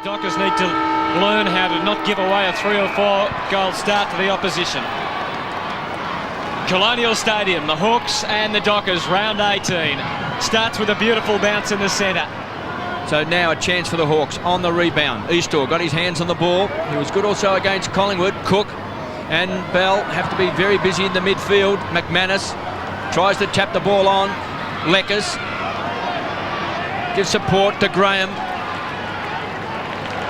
Dockers need to learn how to not give away a 3 or 4 goal start to the opposition. Colonial Stadium, the Hawks and the Dockers, round 18. Starts with a beautiful bounce in the centre. So now a chance for the Hawks on the rebound. Eastor got his hands on the ball. He was good also against Collingwood. Cook and Bell have to be very busy in the midfield. McManus tries to tap the ball on. Leckers gives support to Graham.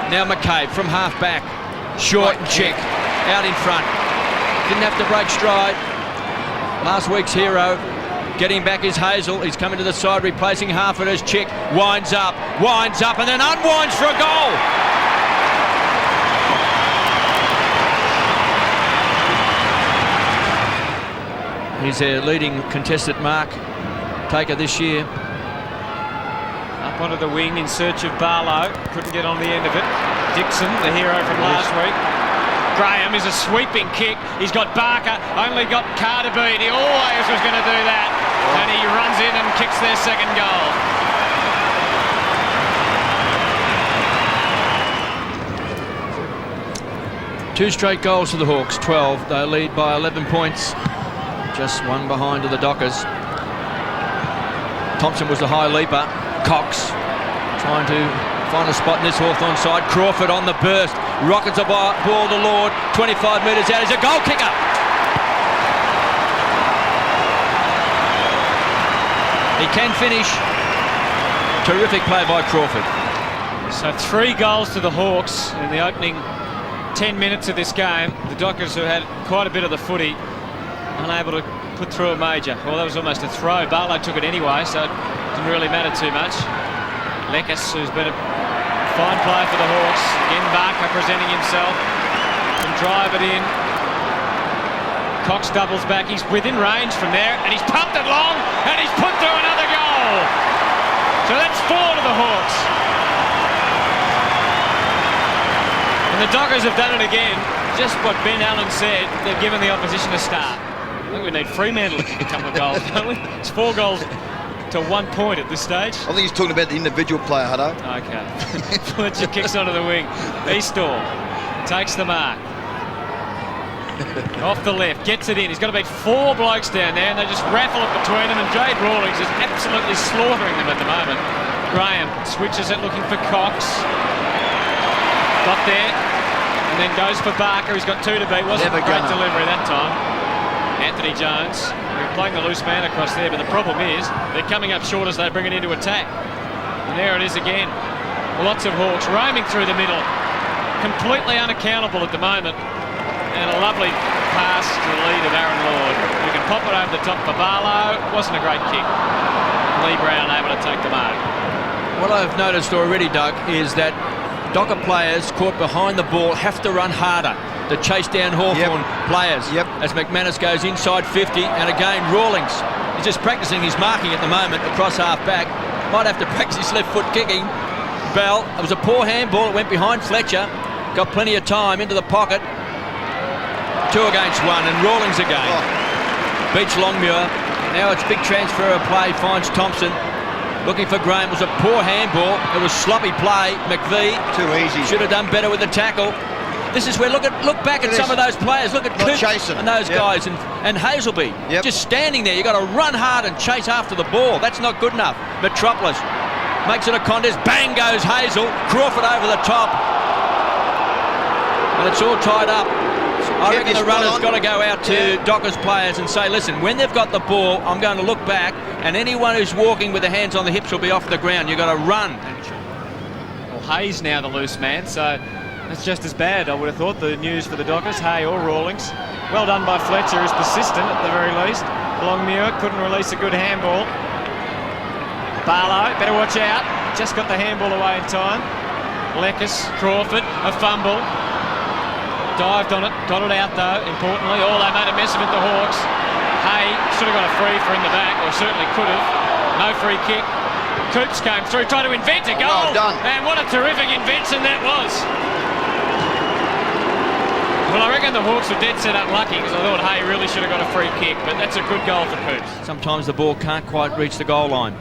Now McCabe from half back. Short and check. Out in front. Didn't have to break stride. Last week's hero. Getting back is Hazel. He's coming to the side, replacing Harford as Chick. Winds up, and then unwinds for a goal. He's their leading contested mark taker this year. Up onto the wing in search of Barlow. Couldn't get on the end of it. Dixon, the hero from last week. Graham is a sweeping kick. He's got Barker, only got Carr to beat. He always was going to do that. And he runs in and kicks their second goal. 2 straight goals for the Hawks, 12. They lead by 11 points. Just one behind to the Dockers. Thompson was the high leaper. Cox trying to find a spot in this Hawthorn side. Crawford on the burst. Rockets a ball to Lord. 25 metres out. He's a goal kicker. He can finish. Terrific play by Crawford. So 3 goals to the Hawks in the opening 10 minutes of this game. The Dockers, who had quite a bit of the footy, unable to put through a major. Well, that was almost a throw. Bartlett took it anyway, so it didn't really matter too much. Leckers, who's been a fine player for the Hawks. Again, Barker presenting himself. Can drive it in. Cox doubles back. He's within range from there, and he's pumped it long, and he's put through another goal. So that's 4 to the Hawks. And the Dockers have done it again. Just what Ben Allen said, they've given the opposition a start. I think we need Fremantle to kick a couple of goals, don't we? It's 4 goals to 1 point at this stage. I think he's talking about the individual player, Huddo. Okay. Fletcher kicks onto the wing. Eastor takes the mark. Off the left, gets it in. He's got to beat 4 blokes down there, and they just raffle it between them, and Jade Rawlings is absolutely slaughtering them at the moment. Graham switches it, looking for Cox. Got there, and then goes for Barker. He's got 2 to beat. Wasn't a great delivery that time. Anthony Jones, they're playing the loose man across there, but the problem is they're coming up short as they bring it into attack. And there it is again. Lots of Hawks roaming through the middle. Completely unaccountable at the moment. And a lovely pass to the lead of Aaron Lord, who can pop it over the top for Barlow. Wasn't a great kick. Lee Brown able to take the mark. What I've noticed already, Doug, is that Docker players caught behind the ball have to run harder to chase down Hawthorn players. As McManus goes inside 50, and again Rawlings is just practicing his marking at the moment across half back. Might have to practice his left foot kicking. Bell, it was a poor handball. It went behind Fletcher. Got plenty of time into the pocket. 2 against 1, and Rawlings again. Beats Longmuir. Now it's big transfer of play, finds Thompson. Looking for Graham. It was a poor handball. It was sloppy play. McVie. Too easy. Should have done better with the tackle. This is where, look back at some of those players. Look at Cooch and those guys, and Hazelby. Just standing there. You've got to run hard and chase after the ball. That's not good enough. Metropolis makes it a contest. Bang goes Hazel. Crawford over the top. And it's all tied up. I reckon the runner's got to go out to Dockers players and say, listen, when they've got the ball, I'm going to look back, and anyone who's walking with their hands on the hips will be off the ground. You've got to run. Well, Hayes now the loose man, so that's just as bad, I would have thought, the news for the Dockers. Hay or Rawlings. Well done by Fletcher, who's persistent at the very least. Longmuir couldn't release a good handball. Barlow, better watch out. Just got the handball away in time. Leckers, Crawford, a fumble. Dived on it, got it out though, importantly. Oh, they made a mess of it, the Hawks. Hay should have got a free for in the back, or certainly could have. No free kick. Coops came through, tried to invent a goal. Well done. And what a terrific invention that was. Well, I reckon the Hawks were dead set unlucky, because I thought Hay really should have got a free kick, but that's a good goal for Coops. Sometimes the ball can't quite reach the goal line.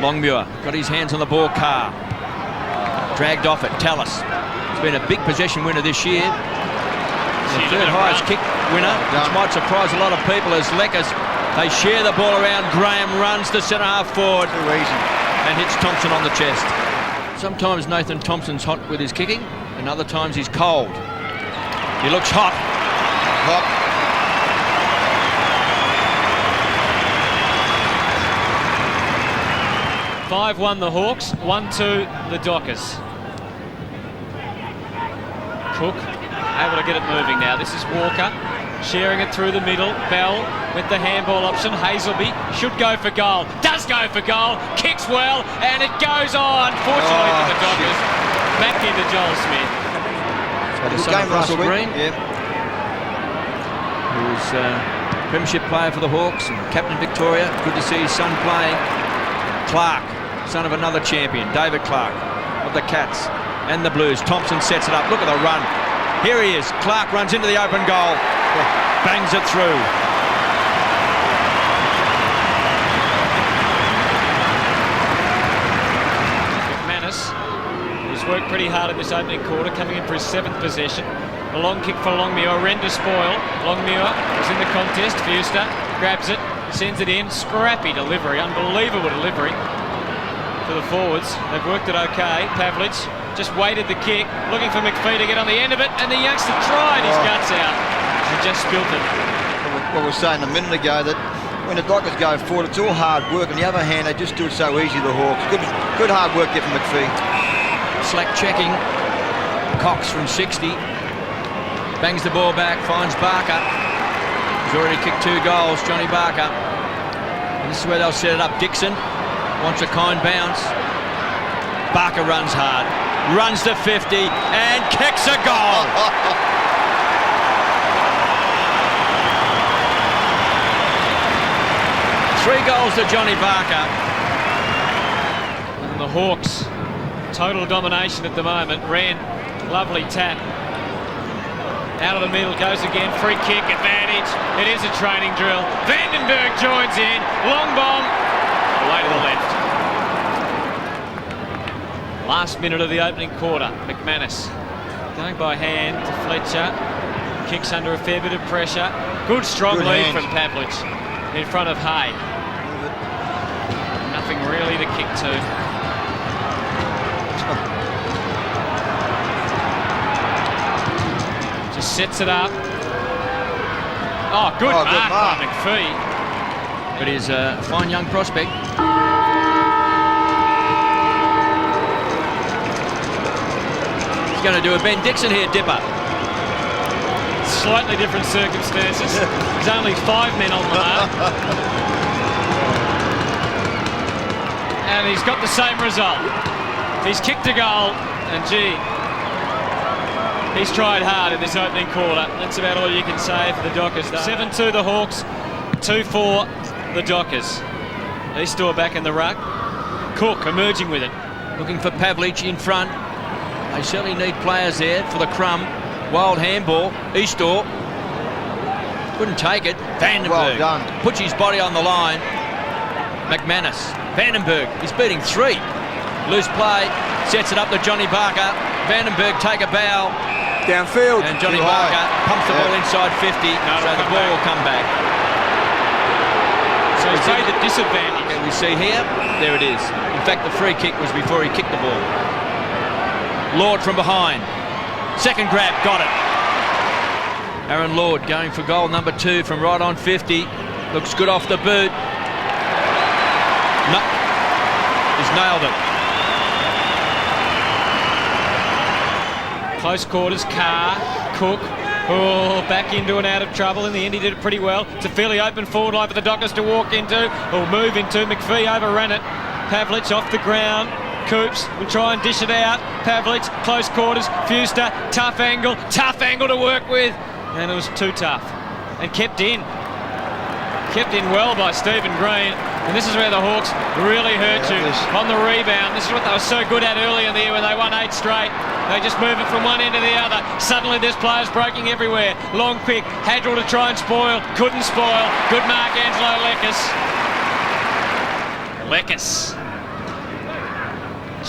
Longmuir got his hands on the ball. Carr Dragged off it, Tallis. He's been a big possession winner this year. The third highest kick winner, which might surprise a lot of people, as Leckers. They share the ball around. Graham runs to centre half forward. Too easy. And hits Thompson on the chest. Sometimes Nathan Thompson's hot with his kicking, and other times he's cold. He looks hot. Hot. 5-1 the Hawks, 1-2 the Dockers. Cook able to get it moving now. This is Walker sharing it through the middle. Bell with the handball option. Hazelby should go for goal. Does go for goal. Kicks well, and it goes on. Fortunately for the Dockers. Back into Joel Smith. The son of Russell Green. Yep. Who's premiership player for the Hawks and captain Victoria. Good to see his son playing. Clark, son of another champion, David Clark of the Cats and the Blues. Thompson sets it up. Look at the run. Here he is. Clark runs into the open goal. Bangs it through. McManus, who's worked pretty hard in this opening quarter, coming in for his 7th possession. A long kick for Longmuir. Horrendous spoil. Longmuir is in the contest. Fuster grabs it, sends it in. Scrappy delivery. Unbelievable delivery for the forwards. They've worked it okay. Pavlich just waited the kick, looking for McPhee to get on the end of it, and the youngster tried his guts out and just spilt it. What we were saying a minute ago, that when the Dockers go forward, it's all hard work. On the other hand, they just do it so easy, the Hawks. Good hard work there from McPhee. Slack checking. Cox from 60. Bangs the ball back, finds Barker. He's already kicked 2 goals, Johnny Barker. And this is where they'll set it up. Dixon wants a kind bounce. Barker runs hard, runs to 50 and kicks a goal. 3 goals to Johnny Barker. And the Hawks, total domination at the moment. Wren, lovely tap. Out of the middle goes again, free kick, advantage. It is a training drill. Vandenberg joins in, long bomb, away to the left. Last minute of the opening quarter. McManus going by hand to Fletcher. Kicks under a fair bit of pressure. Good strong lead from Pavlich in front of Hay. Nothing really to kick to. Just sets it up. Oh, good mark by McPhee. But he's a fine young prospect. He's going to do a Ben Dixon here, Dipper. Slightly different circumstances. There's only 5 men on the mark. And he's got the same result. He's kicked a goal, and gee, he's tried hard in this opening quarter. That's about all you can say for the Dockers. 7-2 the Hawks, 2-4 the Dockers. Eastor back in the ruck. Cook emerging with it. Looking for Pavlich in front. They certainly need players there for the crumb. Wild handball. Eastor couldn't take it. Vandenberg puts his body on the line. McManus. Vandenberg is beating 3. Loose play. Sets it up to Johnny Barker. Vandenberg take a bow. Downfield. And Johnny Barker pumps the ball inside 50. So the ball will come back. So he's played the disadvantage. And we see here, there it is. In fact, the free kick was before he kicked the ball. Lord from behind. Second grab, got it. Aaron Lord going for goal number 2 from right on 50. Looks good off the boot. No, he's nailed it. Close quarters, Carr, Cook. Oh, back into and out of trouble. In the end, he did it pretty well. It's a fairly open forward line for the Dockers to walk into, or move into. McPhee overran it. Pavlich off the ground. Coops will try and dish it out. Pavlich, close quarters. Fuster, tough angle to work with. And it was too tough. And kept in. Kept in well by Stephen Green. And this is where the Hawks really hurt you on the rebound. This is what they were so good at early in the year when they won 8 straight. They just move it from one end to the other. Suddenly there's players breaking everywhere. Long quick, Hadrill to try and spoil. Couldn't spoil. Good mark, Angelo Leckers.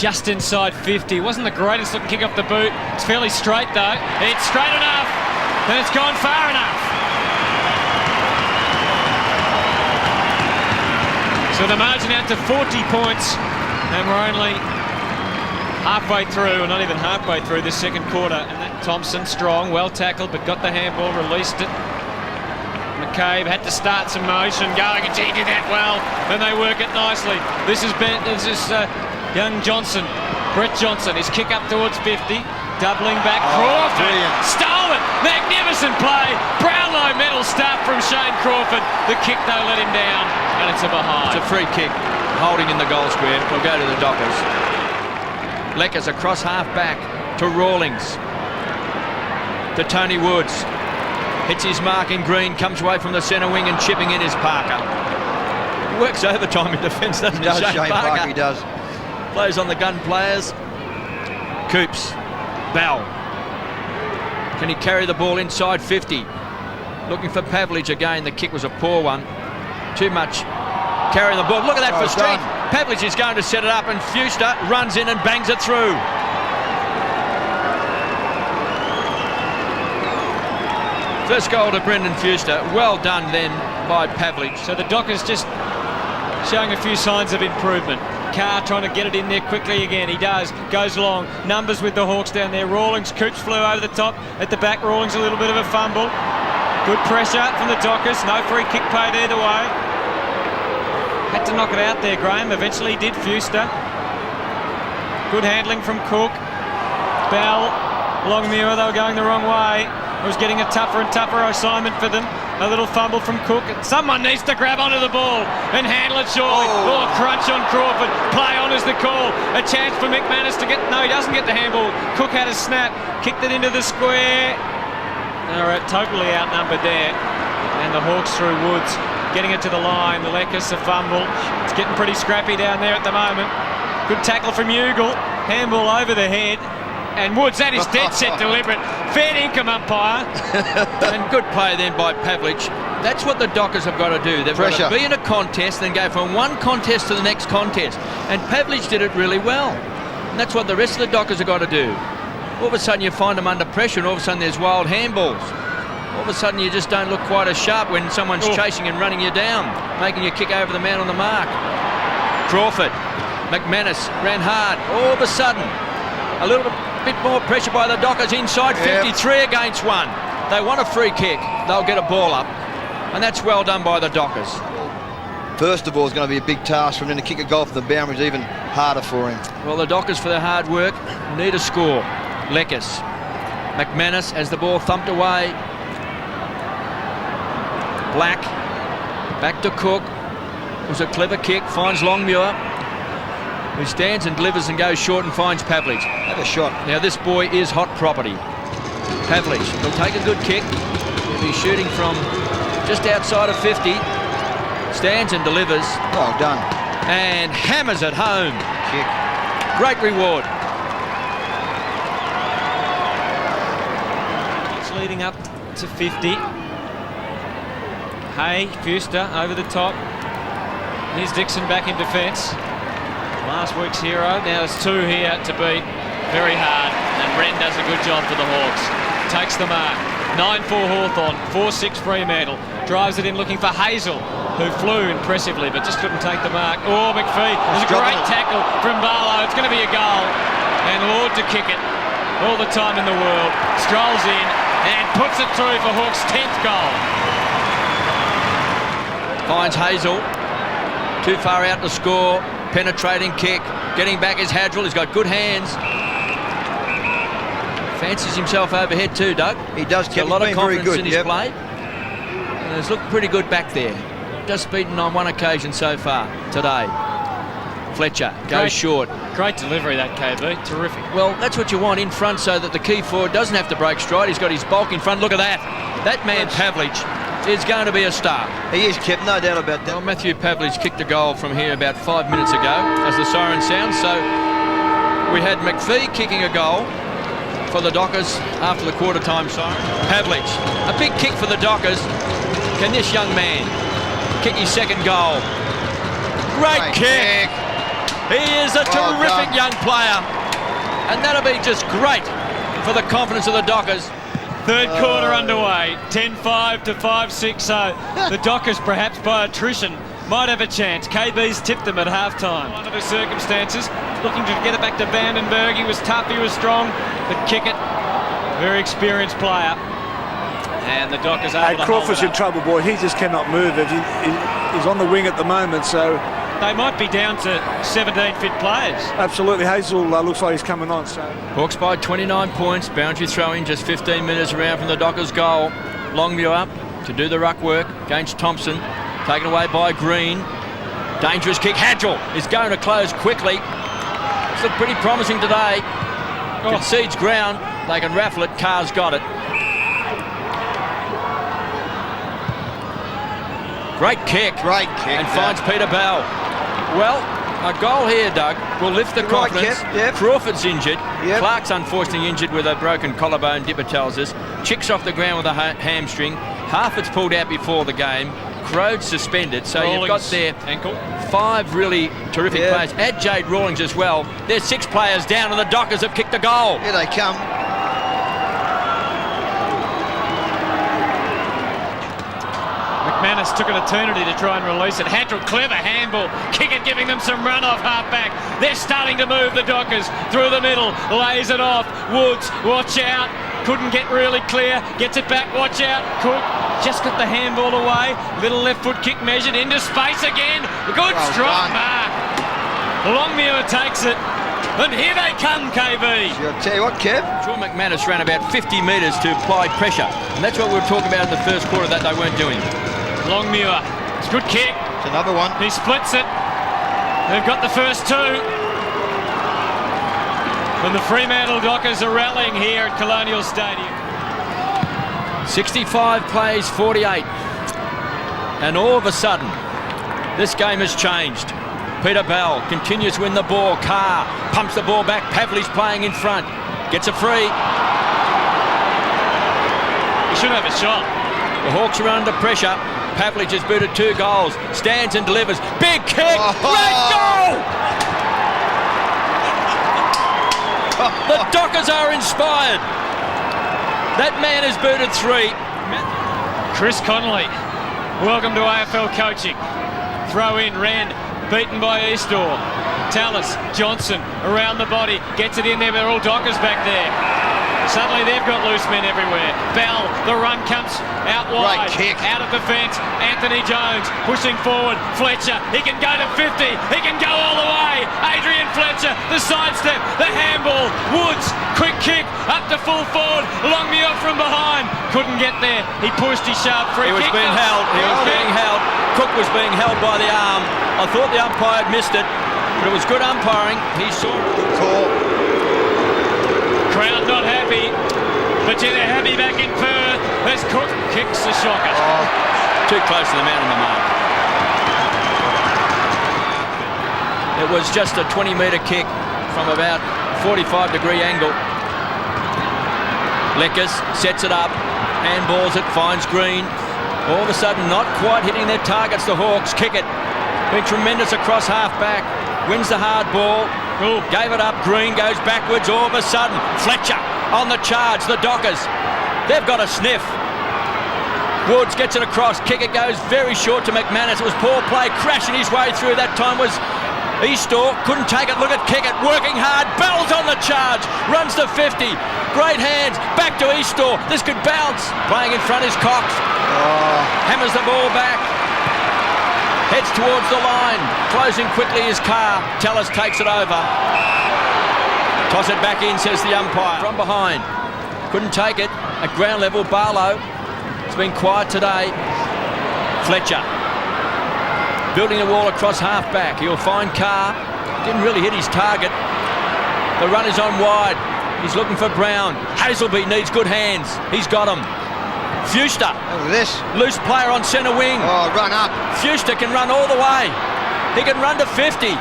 just inside 50. Wasn't the greatest looking kick off the boot. It's fairly straight though. It's straight enough, and it's gone far enough. So the margin out to 40 points, and we're only halfway through, or not even halfway through this second quarter. And that Thompson, strong, well tackled, but got the handball, released it. McCabe had to start some motion going, and he did that well. Then they work it nicely. This is young Johnson, Brett Johnson. His kick up towards 50, doubling back. Crawford, brilliant. stolen, magnificent play. Brownlow medal start from Shane Crawford. The kick though let him down, and it's a behind. It's a free kick, holding in the goal square. We'll go to the Dockers. Leckers across half back to Rawlings, to Tony Woods. Hits his mark in green, comes away from the centre wing, and chipping in is Parker. He works overtime in defence, doesn't he? Does Shane Parker, he does. Plays on the gun players. Coops. Bell. Can he carry the ball inside 50? Looking for Pavlich again. The kick was a poor one. Too much carrying the ball. Look at that for strength. Pavlich is going to set it up, and Fuster runs in and bangs it through. First goal to Brendan Fuster. Well done then by Pavlich. So the Dockers just showing a few signs of improvement. Carr trying to get it in there quickly again. He does. Goes long. Numbers with the Hawks down there. Rawlings, Coops flew over the top. At the back, Rawlings a little bit of a fumble. Good pressure from the Dockers. No free kick paid either way. Had to knock it out there, Graham. Eventually he did, Fuster. Good handling from Cook. Bell, Longmuir, they were going the wrong way. It was getting a tougher and tougher assignment for them. A little fumble from Cook. Someone needs to grab onto the ball and handle it surely. Oh, crunch on Crawford. Play on is the call. A chance for McManus to get... No, he doesn't get the handball. Cook had a snap. Kicked it into the square. They were totally outnumbered there. And the Hawks through Woods. Getting it to the line. The Leckers a fumble. It's getting pretty scrappy down there at the moment. Good tackle from Ugle. Handball over the head. And Woods, that is dead set deliberate. Fair income umpire. And good play then by Pavlich. That's what the Dockers have got to do. They've got to be in a contest, then go from one contest to the next contest. And Pavlich did it really well. And that's what the rest of the Dockers have got to do. All of a sudden you find them under pressure, and all of a sudden there's wild handballs. All of a sudden you just don't look quite as sharp when someone's chasing and running you down, making you kick over the man on the mark. Crawford, McManus ran hard. All of a sudden, a little bit more pressure by the Dockers inside 53 against 1. They want a free kick. They'll get a ball up, and that's well done by the Dockers. First of all, it's going to be a big task for him to kick a goal from the boundary is even harder for him. Well, the Dockers, for their hard work, need a score. Leckers. McManus has the ball thumped away. Black. Back to Cook. It was a clever kick. Finds Longmuir, who stands and delivers and goes short and finds Pavlich. Have a shot. Now this boy is hot property. Pavlich will take a good kick. He'll be shooting from just outside of 50. Stands and delivers. Well done. And hammers it home. Kick. Great reward. It's leading up to 50. Hay, Fuster over the top. Here's Dixon back in defence. Last week's hero. Now there's two here to beat. Very hard. And Wren does a good job for the Hawks. Takes the mark. 9-4 Hawthorn. 4-6 Fremantle. Drives it in looking for Hazel, who flew impressively but just couldn't take the mark. Oh, McPhee. It was a great tackle from Barlow. It's going to be a goal. And Lord to kick it. All the time in the world. Strolls in and puts it through for Hawks' 10th goal. Finds Hazel. Too far out to score. Penetrating kick. Getting back is Hadrill. He's got good hands. Fancies himself overhead too, Doug. He does. A lot of confidence in his play. And he's looked pretty good back there. Just beaten on one occasion so far today. Fletcher goes short. Great delivery that, KB. Terrific. Well, that's what you want in front so that the key forward doesn't have to break stride. He's got his bulk in front. Look at that. That man, Pavlich, is going to be a star. He is, Kip, no doubt about that. Well, Matthew Pavlich kicked a goal from here about 5 minutes ago as the siren sounds. So we had McPhee kicking a goal for the Dockers after the quarter time siren. Pavlich, a big kick for the Dockers. Can this young man kick his second goal? Great kick. He is a terrific young player, and that'll be just great for the confidence of the Dockers. Third quarter underway, 10-5 to 5-6. So the Dockers, perhaps by attrition, might have a chance. KB's tipped them at halftime. Under the circumstances, looking to get it back to Vandenberg. He was tough, he was strong, but kick it. Very experienced player. And the Dockers are able to hold Crawford's it in trouble, boy. He just cannot move. He's on the wing at the moment, so... They might be down to 17 fit players. Absolutely. Hazel looks like he's coming on. So Hawks by 29 points. Boundary throw-in just 15 metres around from the Dockers' goal. Longview up to do the ruck work against Thompson. Taken away by Green. Dangerous kick. Hadgel is going to close quickly. It's looked pretty promising today. Concedes ground. They can raffle it. Carr's got it. Great kick. And finds Peter Bell. Well, a goal here, Doug, will lift the confidence. Crawford's injured. Clark's unfortunately injured with a broken collarbone, Dipper tells us. Chick's off the ground with a hamstring. Harford's pulled out before the game. Crode's suspended. So you've got there ankle. 5 really terrific players. Add Jade Rawlings as well. There's 6 players down, and the Dockers have kicked a goal. Here they come. McManus took an eternity to try and release it. Hadrill, clever handball. Kick it, giving them some run off half-back. They're starting to move the Dockers through the middle. Lays it off. Woods, watch out. Couldn't get really clear. Gets it back, watch out. Cook just got the handball away. Little left foot kick measured into space again. Good strong mark. Longmuir takes it. And here they come, KB. I'll tell you what, Kev. Sean McManus ran about 50 metres to apply pressure. And that's what we were talking about in the first quarter that they weren't doing. Longmuir, it's a good kick. It's another one. He splits it. They've got the first 2. And the Fremantle Dockers are rallying here at Colonial Stadium. 65 plays 48. And all of a sudden, this game has changed. Peter Bell continues to win the ball. Carr pumps the ball back. Pavley's playing in front. Gets a free. He should have a shot. The Hawks are under pressure. Pavlich has booted 2 goals. Stands and delivers. Big kick. Great goal! The Dockers are inspired. That man has booted 3. Chris Connolly, welcome to AFL coaching. Throw in, Rand, beaten by Eastor. Tallis, Johnson, around the body, gets it in there, but they're all Dockers back there. Suddenly they've got loose men everywhere. Bell, the run comes out wide, out of defence. Anthony Jones pushing forward. Fletcher, he can go to 50, he can go all the way. Adrian Fletcher, the sidestep, the handball. Woods, quick kick, up to full forward. Longmuir from behind, couldn't get there. He pushed, he shoved, free kick. He was being held, being held. Cook was being held by the arm. I thought the umpire had missed it, but it was good umpiring. He saw it. Call. Crowd not happy, but they're happy back in Perth as Cook kicks the shocker. Too close to the man on the mark. It was just a 20-metre kick from about 45-degree angle. Leckers sets it up, handballs it, finds Green. All of a sudden not quite hitting their targets, the Hawks. Kick it. Been tremendous across half-back. Wins the hard ball. Gave it up. Green goes backwards. All of a sudden, Fletcher on the charge. The Dockers, they've got a sniff. Woods gets it across. Kick it goes very short to McManus. It was poor play. Crashing his way through. That time was Eastor. Couldn't take it. Look at kick it. Working hard. Bell's on the charge. Runs to 50. Great hands. Back to Eastor. This could bounce. Playing in front is Cox. Hammers the ball back. Heads towards the line. Closing quickly is Carr. Tallis takes it over. Toss it back in, says the umpire. From behind. Couldn't take it. At ground level, Barlow. It's been quiet today. Fletcher. Building the wall across half-back. He'll find Carr. Didn't really hit his target. The run is on wide. He's looking for Brown. Hazelby needs good hands. He's got him. Fuster. Look at this. Loose player on centre wing. Run up. Fuster can run all the way. He can run to 50.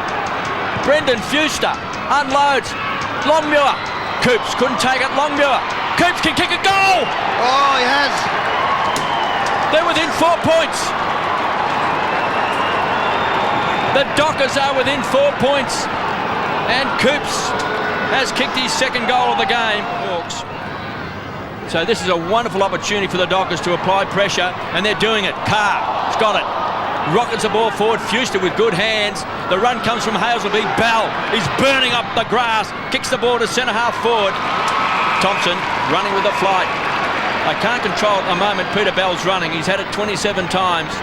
Brendan Fuster unloads. Longmuir. Coops couldn't take it. Longmuir. Coops can kick a goal. He has. They're within 4 points. The Dockers are within 4 points. And Coops has kicked his second goal of the game. Hawks. So this is a wonderful opportunity for the Dockers to apply pressure, and they're doing it. Carr's got it. Rockets the ball forward. Fuster with good hands. The run comes from Hazelby. Bell is burning up the grass. Kicks the ball to centre half forward. Thompson running with the flight. I can't control at the moment. Peter Bell's running. He's had it 27 times.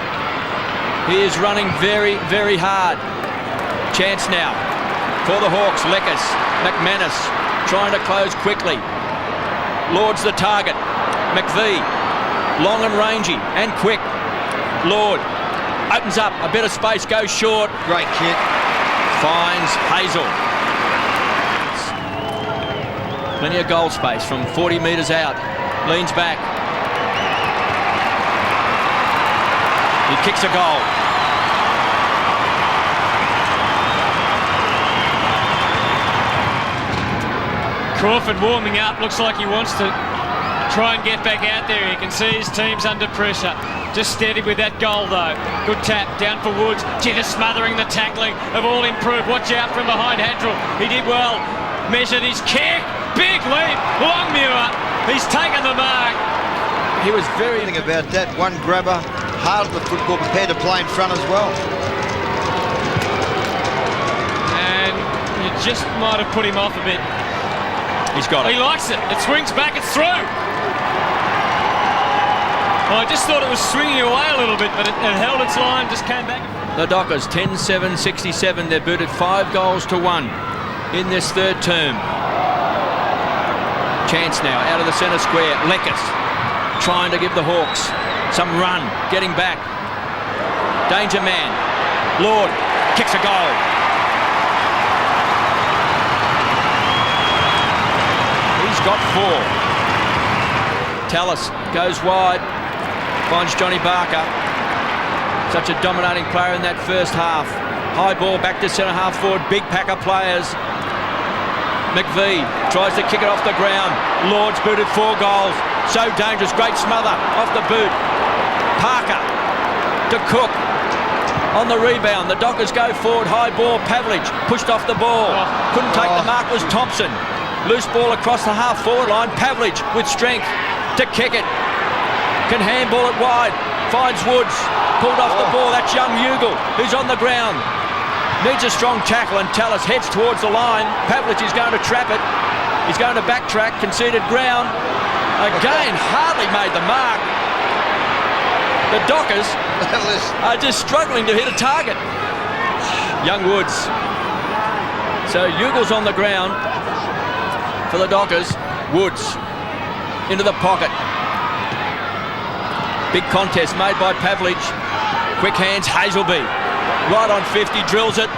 He is running very, very hard. Chance now for the Hawks. Leckers, McManus trying to close quickly. Lord's the target. McVie, long and rangy and quick. Lord opens up a bit of space, goes short. Great kick. Finds Hazel. Plenty of goal space from 40 metres out. Leans back. He kicks a goal. Crawford warming up, looks like he wants to try and get back out there. You can see his team's under pressure. Just steady with that goal though. Good tap down for Woods. Jitter smothering the tackling of all improved. Watch out from behind Hadrill. He did well. Measured his kick. Big leap. Longmuir. He's taken the mark. He was very... Thing about that, one grabber, hard of the football, prepared to play in front as well. And you just might have put him off a bit. He's got it. He likes it. It swings back. It's through. Well, I just thought it was swinging away a little bit, but it held its line, just came back. The Dockers, 10-7-67. They're booted 5 goals to 1 in this third term. Chance now out of the centre square. Leckers trying to give the Hawks some run, getting back. Danger man. Lord kicks a goal. He's got 4. Tallis goes wide. Finds Johnny Barker. Such a dominating player in that first half. High ball back to centre half forward. Big pack of players. McVie tries to kick it off the ground. Lord's booted 4 goals. So dangerous. Great smother off the boot. Parker to Cook on the rebound. The Dockers go forward. High ball. Pavlich pushed off the ball. Couldn't take the mark. Was Thompson. Loose ball across the half forward line. Pavlich with strength to kick it. Can handball it wide. Finds Woods. Pulled off the ball. That's young Ugle, who's on the ground. Needs a strong tackle, and Tallis heads towards the line. Pavlich is going to trap it. He's going to backtrack. Conceded ground. Again, hardly made the mark. The Dockers are just struggling to hit a target. Young Woods. So Ugle's on the ground for the Dockers. Woods into the pocket. Big contest made by Pavlich. Quick hands, Hazelby. Right on 50, drills it.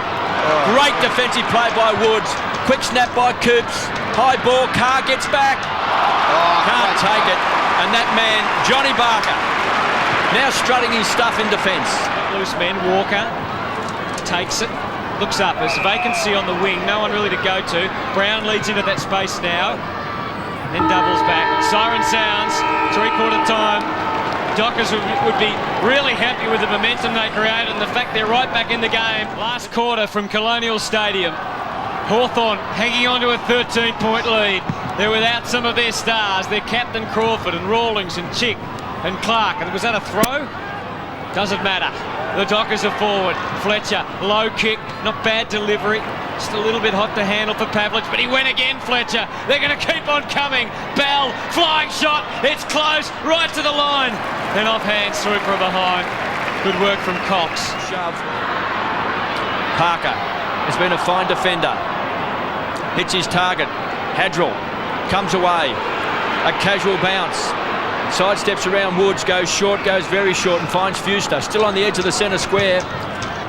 Great defensive play by Woods. Quick snap by Coops. High ball, Carr gets back. Can't take it. And that man, Johnny Barker, now strutting his stuff in defence. Loose man, Walker takes it. Looks up. There's a vacancy on the wing. No one really to go to. Brown leads into that space now. Then doubles back. Siren sounds. 3/4 time. Dockers would be really happy with the momentum they created and the fact they're right back in the game. Last quarter from Colonial Stadium. Hawthorn hanging on to a 13-point lead. They're without some of their stars. Their captain Crawford and Rawlings and Chick and Clark. And was that a throw? Doesn't matter. The Dockers are forward. Fletcher, low kick, not bad delivery. Just a little bit hot to handle for Pavlich, but he went again, Fletcher. They're going to keep on coming. Bell, flying shot. It's close, right to the line. Then off hands through from behind. Good work from Cox. Shove. Parker has been a fine defender. Hits his target. Hadrill comes away. A casual bounce. Sidesteps around Woods, goes short, goes very short, and finds Fuster. Still on the edge of the centre square.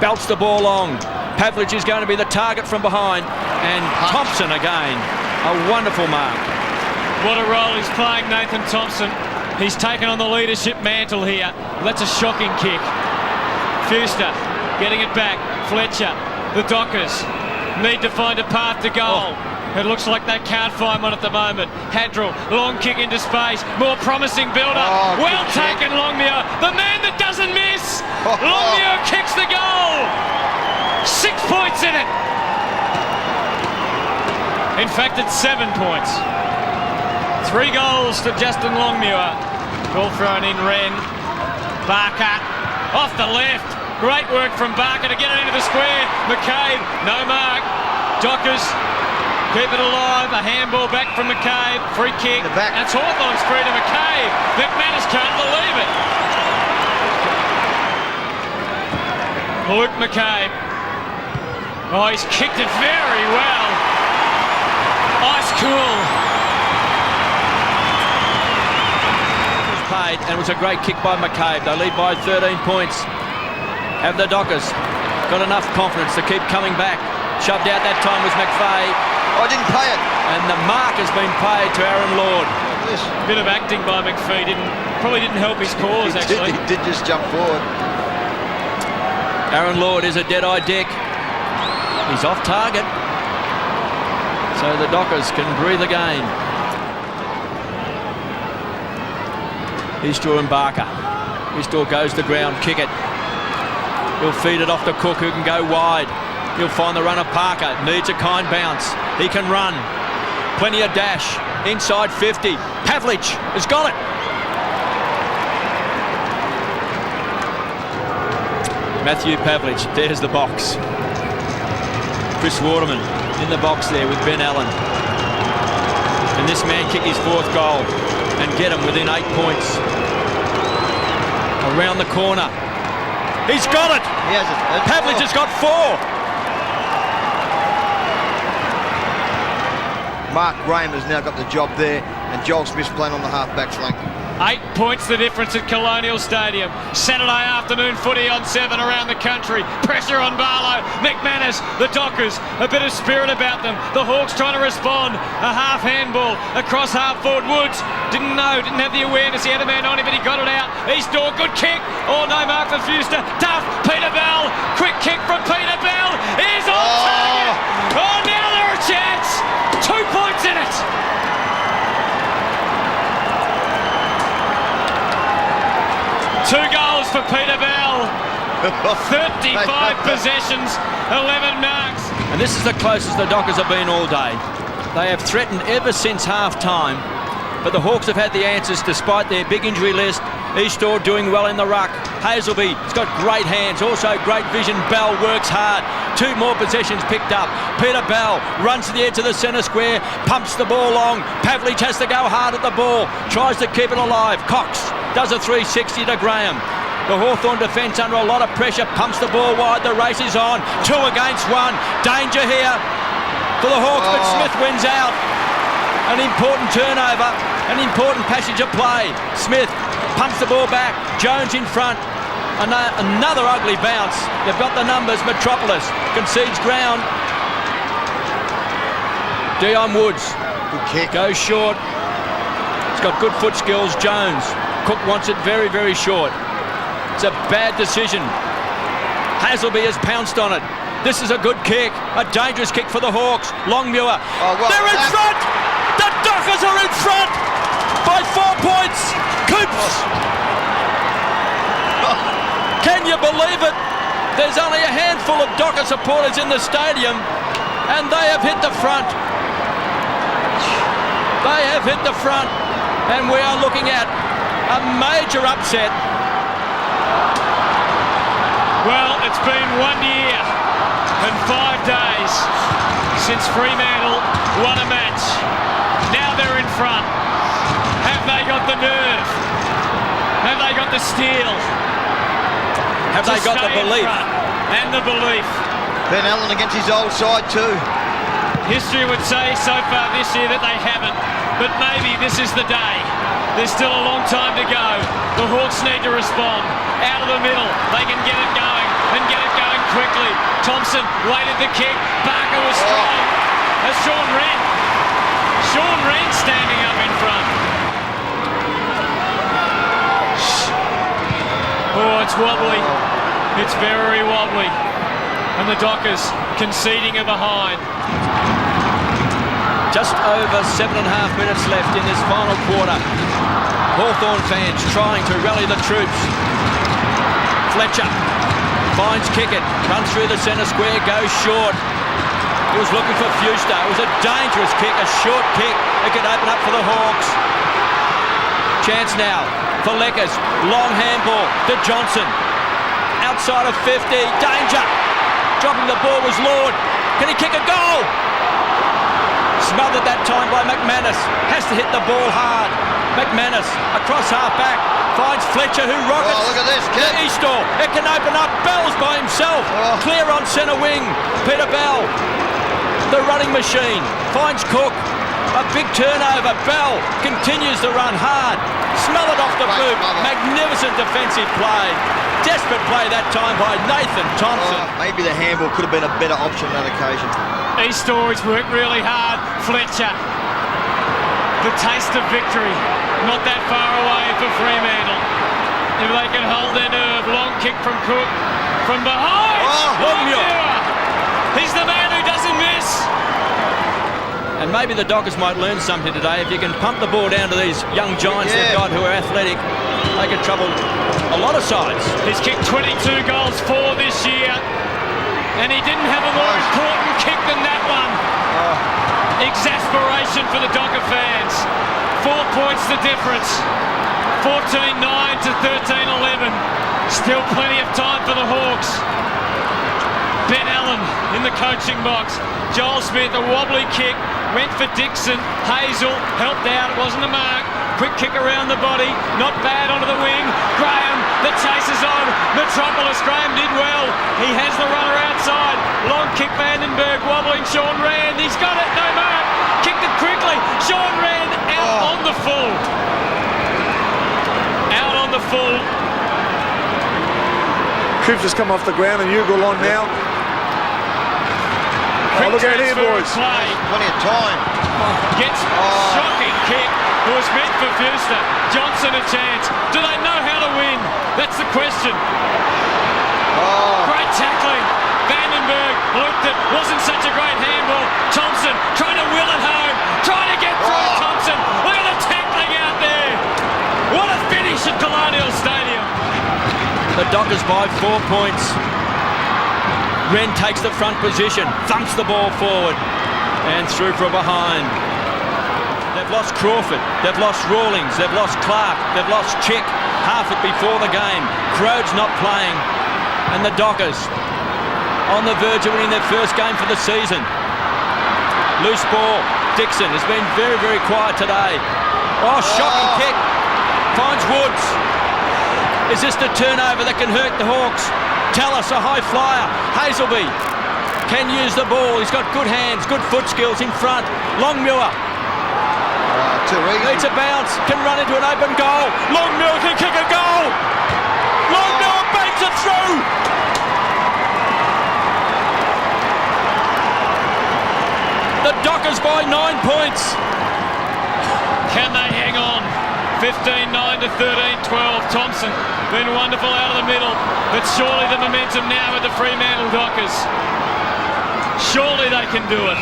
Belts the ball long. Pavlich is going to be the target from behind. And Thompson again. A wonderful mark. What a role he's playing, Nathan Thompson. He's taken on the leadership mantle here. That's a shocking kick. Fuster getting it back. Fletcher, the Dockers need to find a path to goal. It looks like they can't find one at the moment. Hadrill, long kick into space. More promising build-up. Well taken, Longmuir. The man that doesn't miss. Longmuir kicks the goal. 6 points in it. In fact, it's 7 points. 3 goals to Justin Longmuir. Ball thrown in, Wren. Barker off the left. Great work from Barker to get it into the square. McCabe, no mark. Dockers keep it alive. A handball back from McCabe. Free kick. That's Hawthorn's free to McCabe. McManus can't believe it. Luke McCabe. Oh, he's kicked it very well. Ice cool. Paid, and it was a great kick by McCabe. They lead by 13 points. Have the Dockers got enough confidence to keep coming back? Shoved out that time was McVeigh. I didn't pay it. And the mark has been paid to Aaron Lord. Yes. Bit of acting by McPhee probably didn't help his cause, actually. He did just jump forward. Aaron Lord is a dead-eye dick. He's off target. So the Dockers can breathe again. Eastraw and Barker. Eastraw goes to ground, kick it. He'll feed it off to Cook, who can go wide. He'll find the runner. Parker needs a kind bounce. He can run. Plenty of dash. Inside 50. Pavlich has got it. Matthew Pavlich, there's the box. Chris Waterman in the box there with Ben Allen. And this man kick his 4th goal and get him within 8 points. Around the corner. He's got it! He has it. Pavlich has got 4. Mark Graham has now got the job there, and Joel Smith's playing on the half-back flank. 8 points the difference at Colonial Stadium. Saturday afternoon footy on 7 around the country. Pressure on Barlow. McManus, the Dockers, a bit of spirit about them. The Hawks trying to respond. A half handball across half forward. Woods didn't have the awareness. He had a man on him, but he got it out. Eastraw, good kick. Oh, no mark for Fuster. Duff, Peter Bell. Quick kick from Peter Bell. He's on target. Oh, now they're a chance. 2 points in it. Two goals for Peter Bell. 35 possessions, 11 marks. And this is the closest the Dockers have been all day. They have threatened ever since half-time, but the Hawks have had the answers despite their big injury list. Eastraw doing well in the ruck. Hazelby has got great hands, also great vision. Bell works hard. 2 more possessions picked up. Peter Bell runs to the edge of the centre square, pumps the ball long. Pavlich has to go hard at the ball, tries to keep it alive. Cox does a 360 to Graham. The Hawthorn defence under a lot of pressure, pumps the ball wide. The race is on. 2 against 1. Danger here for the Hawks, but Smith wins out. An important turnover, an important passage of play. Smith pumps the ball back. Jones in front. Another ugly bounce. They've got the numbers. Metropolis concedes ground. Dion Woods. Good kick. Goes short. He's got good foot skills. Jones. Cook wants it very, very short. It's a bad decision. Hazelby has pounced on it. This is a good kick. A dangerous kick for the Hawks. Longmuir. They're in front! The Dockers are in front by 4 points. Coops! Can you believe it? There's only a handful of Docker supporters in the stadium, and they have hit the front. They have hit the front, and we are looking at a major upset. Well, it's been 1 year and 5 days since Fremantle won a match. Now they're in front. Have they got the nerve? Have they got the steel? Have they got the belief? And the belief. Ben Allen against his old side too. History would say so far this year that they haven't, but maybe this is the day. There's still a long time to go. The Hawks need to respond. Out of the middle, they can get it going and get it going quickly. Thompson waited the kick. Barker was strong. That's Sean Wren. Sean Wren standing up in front. Oh, it's wobbly. It's very wobbly. And the Dockers conceding a behind. Just over 7.5 minutes left in this final quarter. Hawthorn fans trying to rally the troops. Fletcher finds Kickett, runs through the centre square, goes short. He was looking for Fuster. It was a dangerous kick, a short kick. It could open up for the Hawks. Chance now for Leckers. Long handball to Johnson. Outside of 50. Danger. Dropping the ball was Lord. Can he kick a goal? Smothered that time by McManus. Has to hit the ball hard. McManus across half back. Finds Fletcher, who rockets. Oh, look at this, kid. Eastor. It can open up. Bell's by himself. Clear on centre wing. Peter Bell. The running machine. Finds Cook. A big turnover. Bell continues to run hard. Smothered off the boot. Magnificent defensive play. Desperate play that time by Nathan Thompson. Maybe the handball could have been a better option on that occasion. Eastor has worked really hard. Fletcher. The taste of victory. Not that far away for Fremantle. If they can hold their nerve. Long kick from Cook. From behind. Longmuir. He's the man who doesn't miss. And maybe the Dockers might learn something today. If you can pump the ball down to these young giants they've got who are athletic, they can trouble a lot of sides. He's kicked 22 goals for this year. And he didn't have a more important kick than that one. Exasperation for the Docker fans. 4 points the difference. 14-9 to 13-11. Still plenty of time for the Hawks. Ben Allen in the coaching box. Joel Smith, a wobbly kick. Went for Dixon. Hazel helped out. It wasn't a mark. Quick kick around the body. Not bad onto the wing. Graham, the chase is on. Metropolis. Graham did well. He has the runner outside. Long kick Vandenberg. Wobbling Sean Rand. He's got it. No mark. Kicked it quickly. Sean Rand out on the full. Out on the full. Cripps has come off the ground and Ugle on now. Look out here, boys. Plenty of time. Gets shocking kick. It was meant for Fuster. Johnson a chance. Do they know how to win? That's the question. Great tackling. Vandenberg looked it. Wasn't such a great handball. Thompson trying to will it home. Trying to get through Thompson. Look at the tackling out there. What a finish at Colonial Stadium. The Dockers by 4 points. Wren takes the front position, thumps the ball forward and through from behind. They've lost Crawford, they've lost Rawlings, they've lost Clark, they've lost Chick half it before the game. Crode's not playing and the Dockers on the verge of winning their first game for the season. Loose ball, Dixon has been very, very quiet today. Shocking kick, finds Woods. Is this the turnover that can hurt the Hawks? Tallis, a high flyer. Hazelby can use the ball. He's got good hands, good foot skills in front. Longmuir needs a bounce, can run into an open goal. Longmuir can kick a goal. Longmuir bangs it through. The Dockers by 9 points. Can they hang on? 15-9 to 13-12. Thompson been wonderful out of the middle, but surely the momentum now with the Fremantle Dockers. Surely they can do it.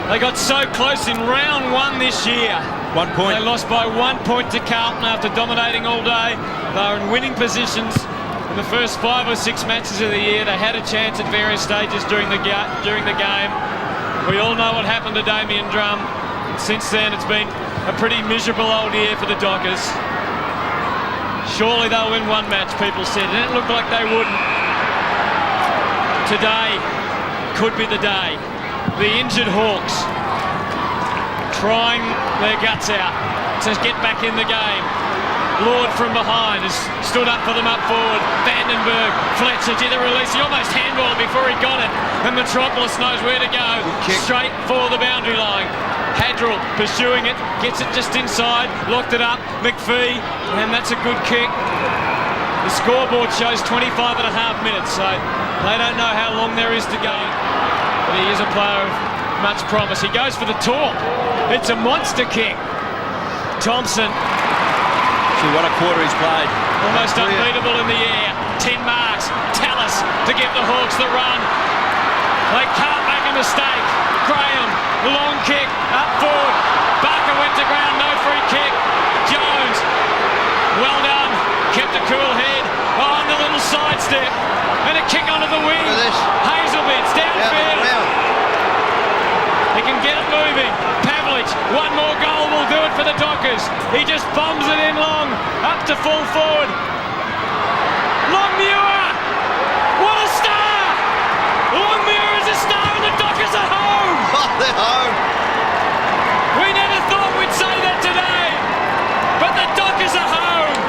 They got so close in round 1 this year. 1 point. They lost by 1 point to Carlton after dominating all day. They were in winning positions in the first 5 or 6 matches of the year. They had a chance at various stages during the game. We all know what happened to Damien Drum. Since then, it's been a pretty miserable old year for the Dockers. Surely they'll win one match, people said, and it looked like they wouldn't. Today could be the day. The injured Hawks trying their guts out to get back in the game. Lord from behind has stood up for them up forward. Vandenberg, Fletcher did the release. He almost handballed before he got it. And Metropolis knows where to go. Straight for the boundary line. Hadrill pursuing it, gets it just inside, locked it up. McPhee, and that's a good kick. The scoreboard shows 25 and a half minutes, so they don't know how long there is to go. But he is a player of much promise. He goes for the torp. It's a monster kick. Thompson. See what a quarter he's played. Almost unbeatable in the air. 10 marks. Tallis to give the Hawks the run. They can't make a mistake. Graham, long kick, up forward. Barker went to ground, no free kick. Jones, well done. Kept a cool head. On the little sidestep. And a kick onto the wing. Hazelby, it's downfield. One more goal will do it for the Dockers. He just bombs it in long, up to full forward. Longmuir! What a star! Longmuir is a star and the Dockers are home! Oh, they're home. We never thought we'd say that today, but the Dockers are home,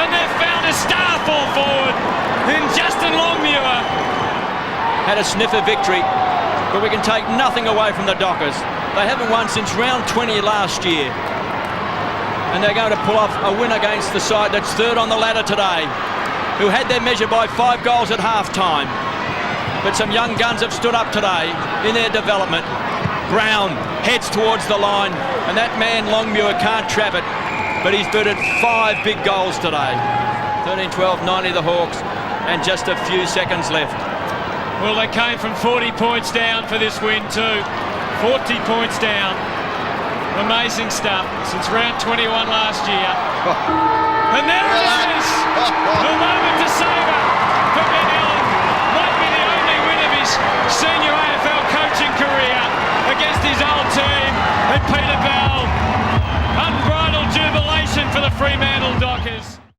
and they've found a star full forward in Justin Longmuir. Had a sniff of victory, but we can take nothing away from the Dockers. They haven't won since round 20 last year, and they're going to pull off a win against the side that's third on the ladder today, who had their measure by 5 goals at half-time. But some young guns have stood up today in their development. Brown heads towards the line, and that man Longmuir can't trap it, but he's booted 5 big goals today. 13-12, 90 the Hawks, and just a few seconds left. Well, they came from 40 points down for this win too. 40 points down. Amazing stuff since round 21 last year. And there it is! The moment to savour for Ben Allen. Might be the only win of his senior AFL coaching career against his old team at Peter Bell. Unbridled jubilation for the Fremantle Dockers.